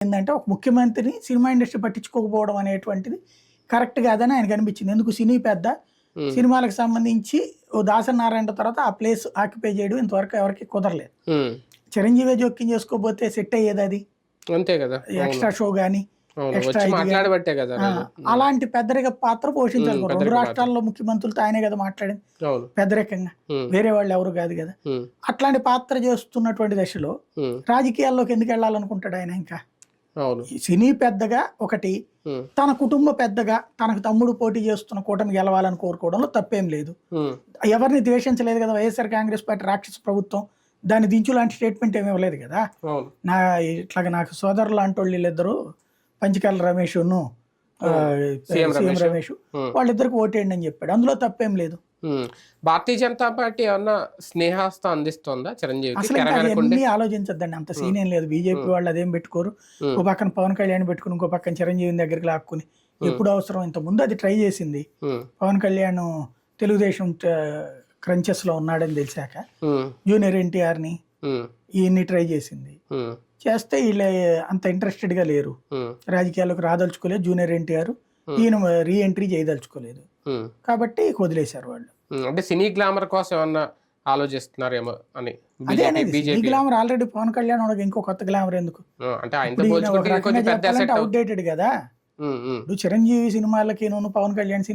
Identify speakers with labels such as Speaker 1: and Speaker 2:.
Speaker 1: ఏందంటే ఒక ముఖ్యమంత్రిని సినిమా ఇండస్ట్రీ పట్టించుకోకపోవడం అనేటువంటిది కరెక్ట్ కాదని ఆయనకు అనిపించింది. ఎందుకు సినీ పెద్ద సినిమాలకు సంబంధించి ఓ దాసనారాయణ తర్వాత ఆ ప్లేస్ ఆక్యుపై చేయడం ఇంతవరకు ఎవరికి కుదరలేదు. చిరంజీవి జోక్యం చేసుకోకపోతే సెట్ అయ్యేది అది
Speaker 2: అంతే కదా,
Speaker 1: ఎక్స్ట్రా షో గానీ ఎక్స్ట్రా
Speaker 2: మాట్లాడబట్టే కదా
Speaker 1: అలాంటి పెద్దరిక పాత్ర పోషించాలి. రెండు రాష్ట్రాల్లో ముఖ్యమంత్రులతో ఆయనే కదా మాట్లాడింది పెద్దరికంగా, వేరే వాళ్ళు ఎవరు కాదు కదా. అట్లాంటి పాత్ర చేస్తున్నటువంటి దశలో రాజకీయాల్లోకి ఎందుకు వెళ్ళాలనుకుంటాడు ఆయన? ఇంకా సినీ పెద్దగా ఒకటి, తన కుటుంబ పెద్దగా తనకు తమ్ముడు పోటీ చేస్తున్న కూటమి గెలవాలని కోరుకోవడంలో తప్పేం లేదు. ఎవరిని ద్వేషించలేదు కదా. వైఎస్ఆర్ కాంగ్రెస్ పార్టీ రాక్షస ప్రభుత్వం, దాన్ని దించు లాంటి స్టేట్మెంట్ ఏమి ఇవ్వలేదు కదా. ఇట్లాగా నాకు సోదరులు లాంటి వాళ్ళు వీళ్ళిద్దరు పంచకాల రమేష్ సీఎం రమేష్ వాళ్ళిద్దరికి ఓటేయండి అని చెప్పాడు. అందులో తప్పేం లేదు.
Speaker 2: భారతీయ జనతా పార్టీ ఏమన్నా స్నేహాస్తం అందిస్తుందా చిరంజీవి?
Speaker 1: అసలు అన్ని ఆలోచించద్దండి, అంత సీన్ ఏం లేదు. బీజేపీ వాళ్ళు అదేం పెట్టుకోరు. ఒక పక్కన పవన్ కళ్యాణ్ పెట్టుకుని ఇంకో పక్కన చిరంజీవి దగ్గరికి లాక్కుని ఎప్పుడు అవసరం ఇంత ముందు అది ట్రై చేసింది. పవన్ కళ్యాణ్ తెలుగుదేశం క్రంచెస్ లో ఉన్నాడని తెలిసాక జూనియర్ ఎన్టీఆర్ ని ఈయన్ని ట్రై చేసింది. చేస్తే వీళ్ళ అంత ఇంట్రెస్టెడ్ గా లేరు, రాజకీయాల్లోకి రాదలుచుకోలేదు. జూనియర్ ఎన్టీఆర్ ఈయన రీ ఎంట్రీ చేయదలుచుకోలేదు కాబట్టి వదిలేశారు వాళ్ళు.
Speaker 2: అంటే సినీ గ్లామర్ కోసం ఏమన్నా ఆలోచిస్తున్నారేమో అని.
Speaker 1: Cine glamour already Pawan Kalyan ఇంకో కొత్త గ్లామర్ ఎందుకు?
Speaker 2: అంటే
Speaker 1: అవుట్డేటెడ్ కదా. చిరంజీవి సినిమాలకి పవన్ కళ్యాణ్